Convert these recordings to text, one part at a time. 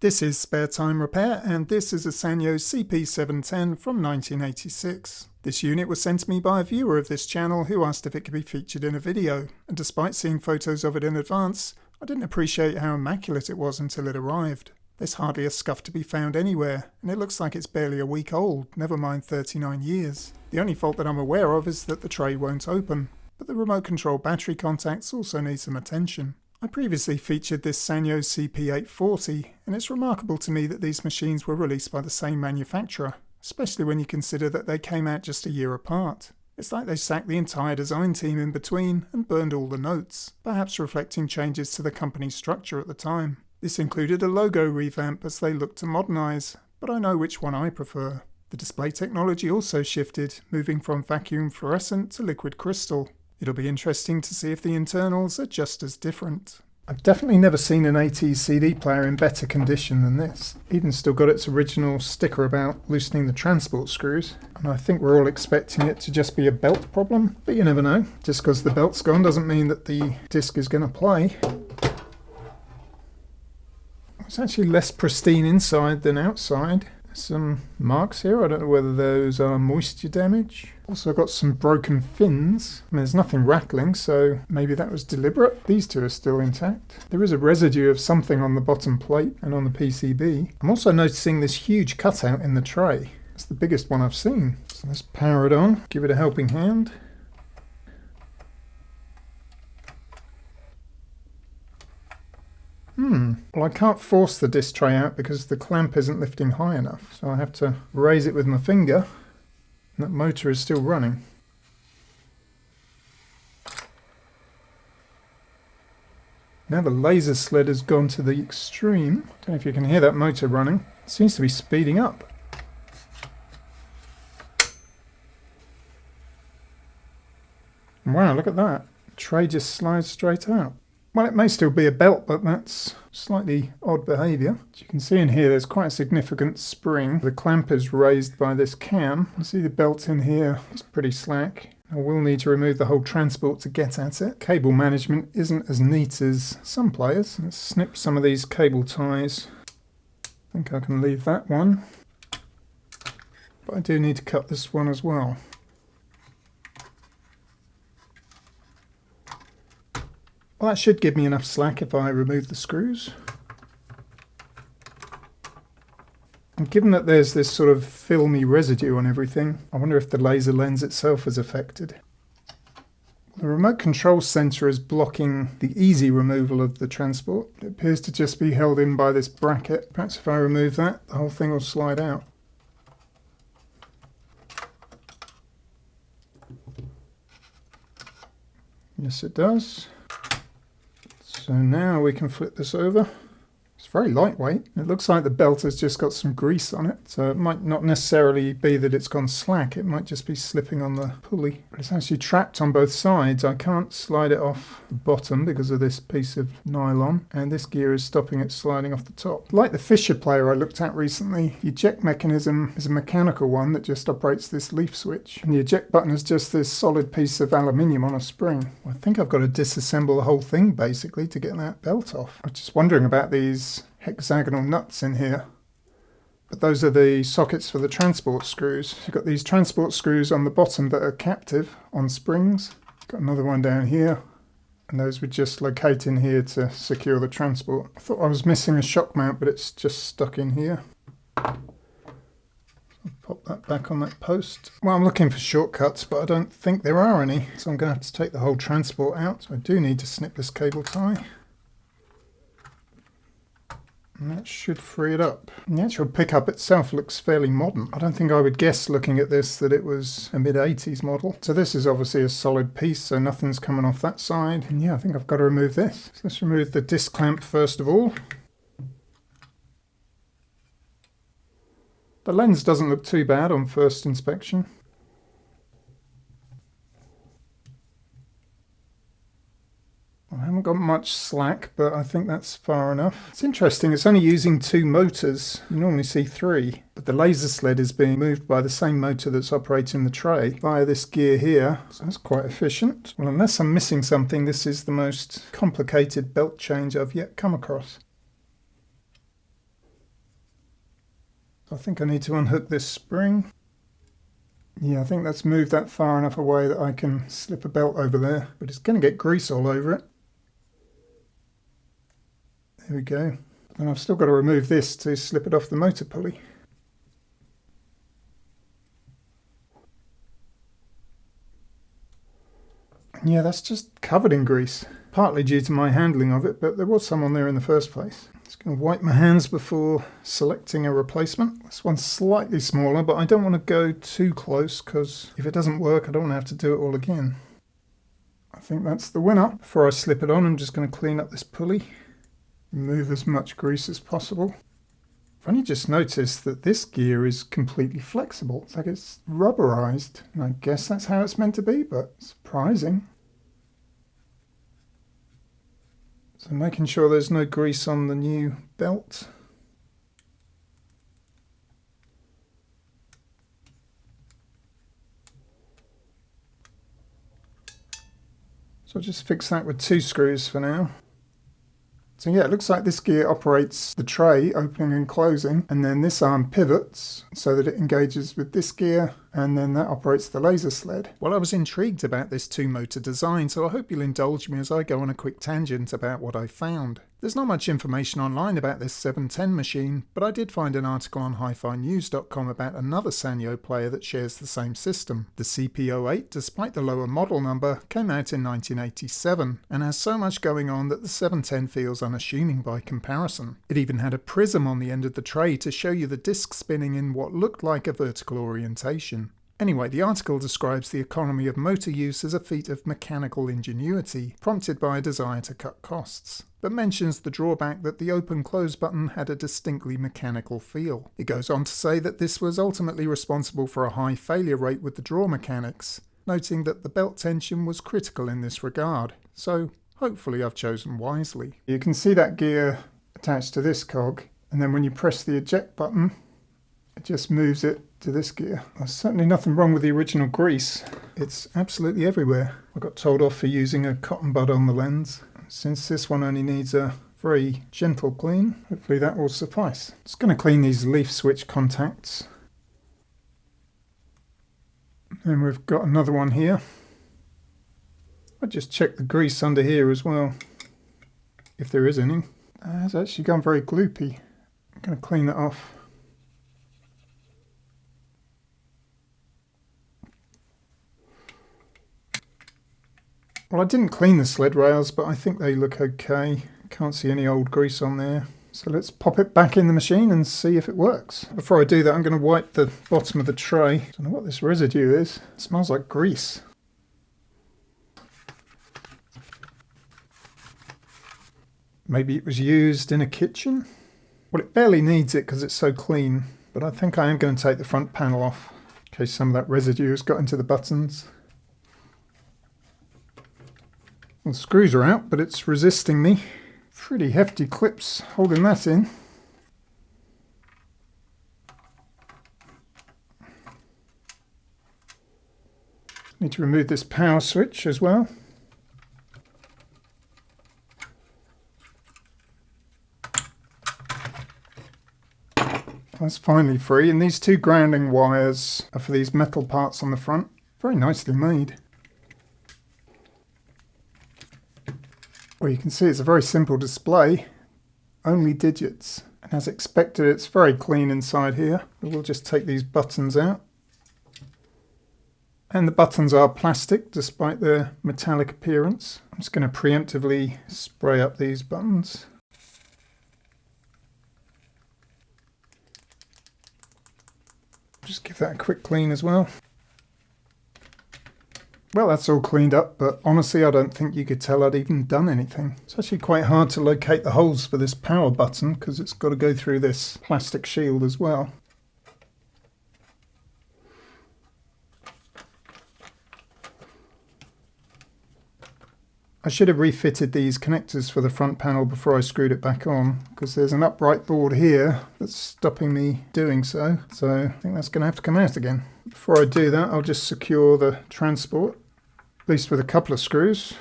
This is Spare Time Repair, and this is a Sanyo CP710 from 1986. This unit was sent to me by a viewer of this channel who asked if it could be featured in a video, and despite seeing photos of it in advance, I didn't appreciate how immaculate it was until it arrived. There's hardly a scuff to be found anywhere, and it looks like it's barely a week old, never mind 39 years. The only fault that I'm aware of is that the tray won't open, but the remote control battery contacts also need some attention. I previously featured this Sanyo CP840, and it's remarkable to me that these machines were released by the same manufacturer, especially when you consider that they came out just a year apart. It's like they sacked the entire design team in between and burned all the notes, perhaps reflecting changes to the company's structure at the time. This included a logo revamp as they looked to modernise, but I know which one I prefer. The display technology also shifted, moving from vacuum fluorescent to liquid crystal. It'll be interesting to see if the internals are just as different. I've definitely never seen an 80s CD player in better condition than this. Even still got its original sticker about loosening the transport screws, and I think we're all expecting it to just be a belt problem, but you never know. Just because the belt's gone doesn't mean that the disc is going to play. It's actually less pristine inside than outside. Some marks here, I don't know whether those are moisture damage. Also got some broken fins. I mean, there's nothing rattling, so maybe that was deliberate. These two are still intact. There is a residue of something on the bottom plate and on the PCB. I'm also noticing this huge cutout in the tray. It's the biggest one I've seen. So let's power it on, give it a helping hand. Well, I can't force the disc tray out because the clamp isn't lifting high enough, so I have to raise it with my finger, and that motor is still running. Now the laser sled has gone to the extreme. Don't know if you can hear that motor running. It seems to be speeding up. Wow, look at that. The tray just slides straight out. Well, it may still be a belt, but that's slightly odd behaviour. As you can see in here, there's quite a significant spring. The clamp is raised by this cam. You see the belt in here is pretty slack. I will need to remove the whole transport to get at it. Cable management isn't as neat as some players. Let's snip some of these cable ties. I think I can leave that one. But I do need to cut this one as well. Well, that should give me enough slack if I remove the screws. And given that there's this sort of filmy residue on everything, I wonder if the laser lens itself is affected. The remote control center is blocking the easy removal of the transport. It appears to just be held in by this bracket. Perhaps if I remove that, the whole thing will slide out. Yes, it does. So now we can flip this over. It's very lightweight. It looks like the belt has just got some grease on it. So it might not necessarily be that it's gone slack. It might just be slipping on the pulley. But it's actually trapped on both sides. I can't slide it off the bottom because of this piece of nylon. And this gear is stopping it sliding off the top. Like the Fisher player I looked at recently, the eject mechanism is a mechanical one that just operates this leaf switch. And the eject button is just this solid piece of aluminium on a spring. I think I've got to disassemble the whole thing basically to get that belt off. I was just wondering about these hexagonal nuts in here, but those are the sockets for the transport screws. You've got these transport screws on the bottom that are captive on springs. Got another one down here, and those would just locate in here to secure the transport. I thought I was missing a shock mount, but it's just stuck in here. I'll pop that back on that post. Well, I'm looking for shortcuts, but I don't think there are any, so I'm going to have to take the whole transport out. So I do need to snip this cable tie. And that should free it up. And the actual pickup itself looks fairly modern. I don't think I would guess looking at this that it was a mid-80s model. So this is obviously a solid piece, so nothing's coming off that side. And yeah, I think I've got to remove this. So let's remove the disc clamp first of all. The lens doesn't look too bad on first inspection. I haven't got much slack, but I think that's far enough. It's interesting, it's only using 2 motors. You normally see 3, but the laser sled is being moved by the same motor that's operating the tray via this gear here, so that's quite efficient. Well, unless I'm missing something, this is the most complicated belt change I've yet come across. I think I need to unhook this spring. Yeah, I think that's moved that far enough away that I can slip a belt over there, but it's going to get grease all over it. There we go. And I've still got to remove this to slip it off the motor pulley. Yeah, that's just covered in grease, partly due to my handling of it, but there was some on there in the first place. Just going to wipe my hands before selecting a replacement. This one's slightly smaller, but I don't want to go too close because if it doesn't work, I don't want to have to do it all again. I think that's the winner. Before I slip it on, I'm just going to clean up this pulley, remove as much grease as possible. I've only just noticed that this gear is completely flexible. It's like it's rubberized. And I guess that's how it's meant to be, but surprising. So making sure there's no grease on the new belt. So I'll just fix that with 2 screws for now. So yeah, it looks like this gear operates the tray opening and closing, and then this arm pivots so that it engages with this gear, and then that operates the laser sled. Well, I was intrigued about this 2-motor design, so I hope you'll indulge me as I go on a quick tangent about what I found. There's not much information online about this 710 machine, but I did find an article on hifinews.com about another Sanyo player that shares the same system. The CP08, despite the lower model number, came out in 1987 and has so much going on that the 710 feels unassuming by comparison. It even had a prism on the end of the tray to show you the disc spinning in what looked like a vertical orientation. Anyway, the article describes the economy of motor use as a feat of mechanical ingenuity, prompted by a desire to cut costs, but mentions the drawback that the open-close button had a distinctly mechanical feel. It goes on to say that this was ultimately responsible for a high failure rate with the draw mechanics, noting that the belt tension was critical in this regard, so hopefully I've chosen wisely. You can see that gear attached to this cog, and then when you press the eject button, it just moves it to this gear. There's certainly nothing wrong with the original grease. It's absolutely everywhere. I got told off for using a cotton bud on the lens. Since this one only needs a very gentle clean, hopefully that will suffice. Just going to clean these leaf switch contacts. And we've got another one here. I just check the grease under here as well, if there is any. It's actually gone very gloopy. I'm going to clean that off. Well, I didn't clean the sled rails, but I think they look okay. Can't see any old grease on there. So let's pop it back in the machine and see if it works. Before I do that, I'm going to wipe the bottom of the tray. Don't know what this residue is. It smells like grease. Maybe it was used in a kitchen? Well, it barely needs it because it's so clean, but I think I am going to take the front panel off in case some of that residue has got into the buttons. Well, the screws are out, but it's resisting me. Pretty hefty clips holding that in. Need to remove this power switch as well. That's finally free, and these 2 grounding wires are for these metal parts on the front. Very nicely made. Well, you can see it's a very simple display, only digits. And as expected, it's very clean inside here. We'll just take these buttons out. And the buttons are plastic, despite their metallic appearance. I'm just going to preemptively spray up these buttons. Just give that a quick clean as well. Well, that's all cleaned up, but honestly I don't think you could tell I'd even done anything. It's actually quite hard to locate the holes for this power button because it's got to go through this plastic shield as well. I should have refitted these connectors for the front panel before I screwed it back on, because there's an upright board here that's stopping me doing so. So I think that's going to have to come out again. Before I do that, I'll just secure the transport, at least with a couple of screws.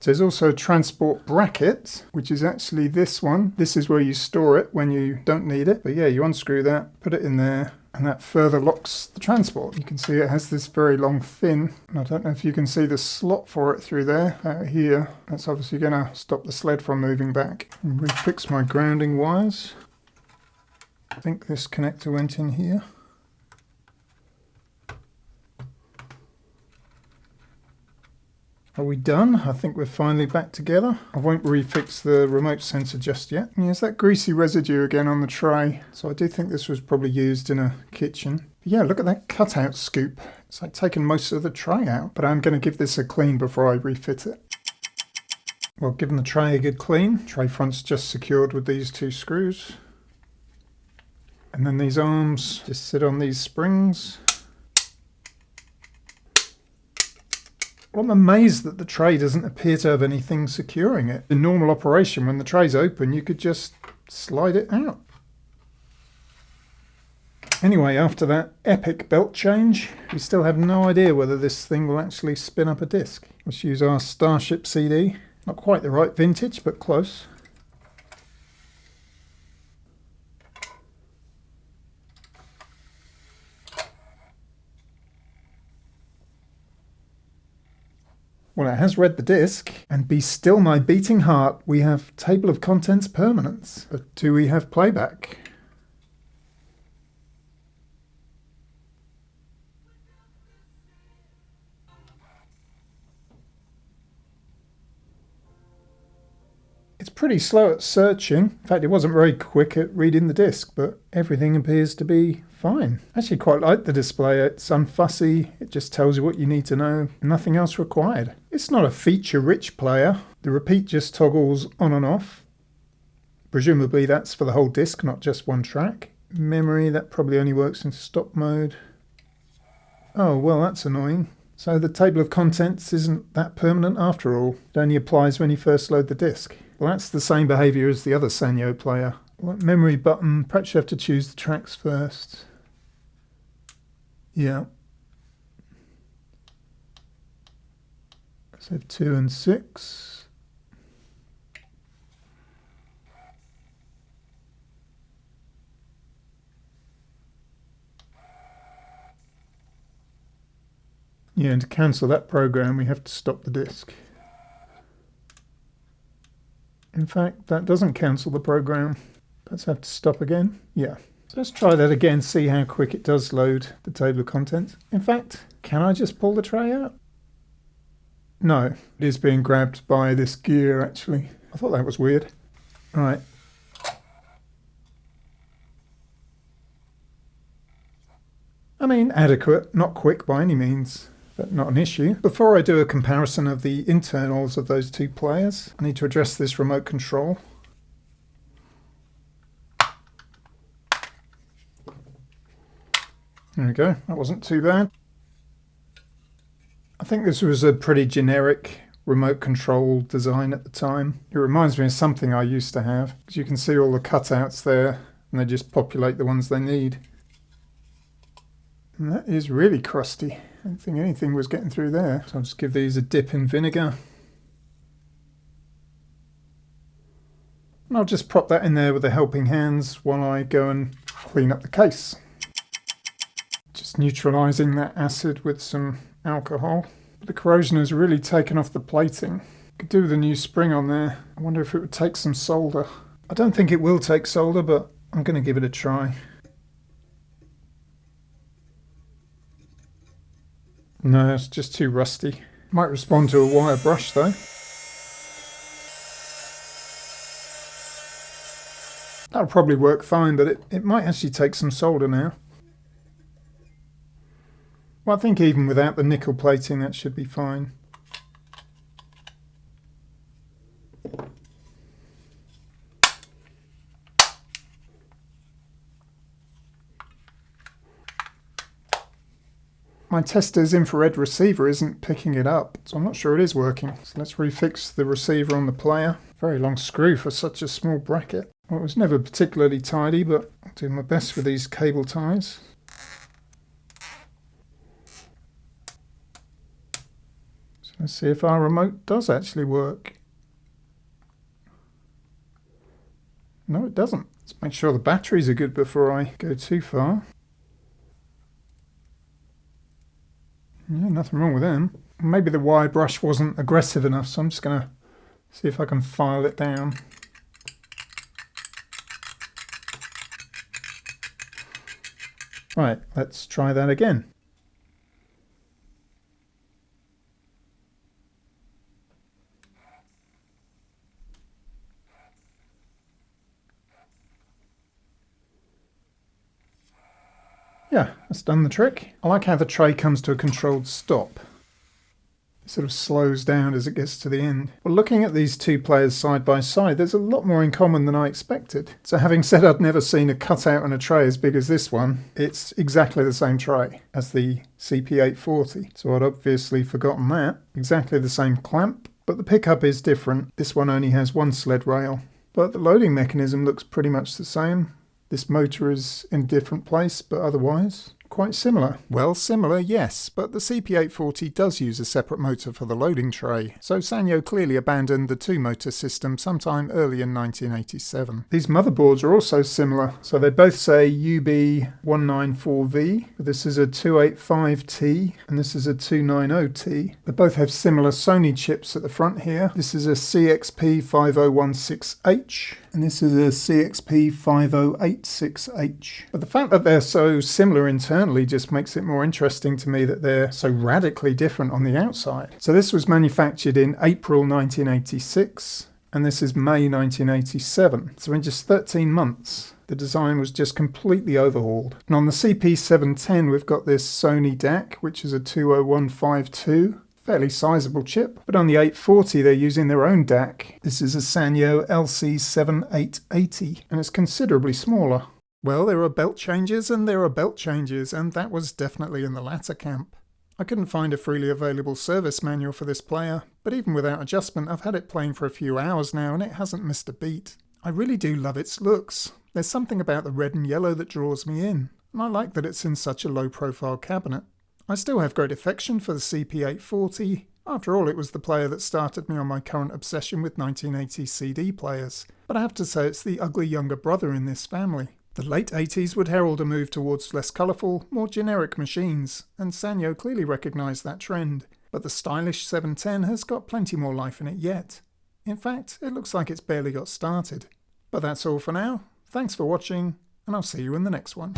There's also a transport bracket, which is actually this one. This is where you store it when you don't need it. But yeah, you unscrew that, put it in there, and that further locks the transport. You can see it has this very long fin. And I don't know if you can see the slot for it through there, out here. That's obviously going to stop the sled from moving back. And refix my grounding wires. I think this connector went in here. Are we done? I think we're finally back together. I won't refix the remote sensor just yet. And there's that greasy residue again on the tray. So I do think this was probably used in a kitchen. But yeah, look at that cutout scoop. It's like taking most of the tray out. But I'm going to give this a clean before I refit it. Well, giving the tray a good clean. Tray front's just secured with these 2 screws. And then these arms just sit on these springs. Well, I'm amazed that the tray doesn't appear to have anything securing it. In normal operation, when the tray's open, you could just slide it out. Anyway, after that epic belt change, we still have no idea whether this thing will actually spin up a disc. Let's use our Starship CD. Not quite the right vintage, but close. Well, it has read the disc, and be still my beating heart, we have table of contents permanence. But do we have playback? It's pretty slow at searching. In fact, it wasn't very quick at reading the disc, but everything appears to be fine. I actually quite like the display. It's unfussy. It just tells you what you need to know. Nothing else required. It's not a feature-rich player. The repeat just toggles on and off. Presumably that's for the whole disc, not just one track. Memory, that probably only works in stop mode. Oh, well, that's annoying. So the table of contents isn't that permanent after all. It only applies when you first load the disc. Well, that's the same behaviour as the other Sanyo player. Well, memory button, perhaps you have to choose the tracks first. Yeah. So 2 and 6. Yeah, and to cancel that program, we have to stop the disc. In fact, that doesn't cancel the program. Let's have to stop again. Yeah. So let's try that again, see how quick it does load the table of contents. In fact, can I just pull the tray out? No, it is being grabbed by this gear, actually. I thought that was weird. Right. I mean, adequate, not quick by any means, but not an issue. Before I do a comparison of the internals of those 2 players, I need to address this remote control. There we go, that wasn't too bad. I think this was a pretty generic remote control design at the time. It reminds me of something I used to have, because you can see all the cutouts there, and they just populate the ones they need. And that is really crusty. I don't think anything was getting through there. So I'll just give these a dip in vinegar. And I'll just prop that in there with the helping hands while I go and clean up the case. Just neutralising that acid with some alcohol. The corrosion has really taken off the plating. Could do with a new spring on there. I wonder if it would take some solder. I don't think it will take solder, but I'm going to give it a try. No, it's just too rusty. Might respond to a wire brush though. That'll probably work fine, but it might actually take some solder now. Well, I think even without the nickel plating that should be fine. My tester's infrared receiver isn't picking it up, so I'm not sure it is working. So let's refix the receiver on the player. Very long screw for such a small bracket. Well, it was never particularly tidy, but I'll do my best with these cable ties. So Let's see if our remote does actually work. No, it doesn't. Let's make sure the batteries are good before I go too far. Yeah, nothing wrong with them. Maybe the wire brush wasn't aggressive enough, so I'm just going to see if I can file it down. Right, let's try that again. Yeah, that's done the trick. I like how the tray comes to a controlled stop. It sort of slows down as it gets to the end. Well, looking at these two players side by side, there's a lot more in common than I expected. So having said I'd never seen a cutout on a tray as big as this one, it's exactly the same tray as the CP840. So I'd obviously forgotten that. Exactly the same clamp, but the pickup is different. This one only has one sled rail. But the loading mechanism looks pretty much the same. This motor is in a different place, but otherwise quite similar. Well, similar, yes, but the CP840 does use a separate motor for the loading tray, so Sanyo clearly abandoned the two-motor system sometime early in 1987. These motherboards are also similar, so they both say UB194V, but this is a 285T and this is a 290T. They both have similar Sony chips at the front here. This is a CXP5016H and this is a CXP5086H. But the fact that they're so similar internally just makes it more interesting to me that they're so radically different on the outside. So this was manufactured in April 1986 and this is May 1987. So in just 13 months, the design was just completely overhauled. And on the CP710, we've got this Sony DAC, which is a 20152. Fairly sizable chip, but on the 840 they're using their own DAC. This is a Sanyo LC7880 and it's considerably smaller. Well, there are belt changes and there are belt changes, and that was definitely in the latter camp. I couldn't find a freely available service manual for this player, but even without adjustment I've had it playing for a few hours now and it hasn't missed a beat. I really do love its looks. There's something about the red and yellow that draws me in, and I like that it's in such a low profile cabinet. I still have great affection for the CP840. After all, it was the player that started me on my current obsession with 1980s CD players, but I have to say it's the ugly younger brother in this family. The late 80s would herald a move towards less colourful, more generic machines, and Sanyo clearly recognised that trend, but the stylish 710 has got plenty more life in it yet. In fact, it looks like it's barely got started. But that's all for now. Thanks for watching, and I'll see you in the next one.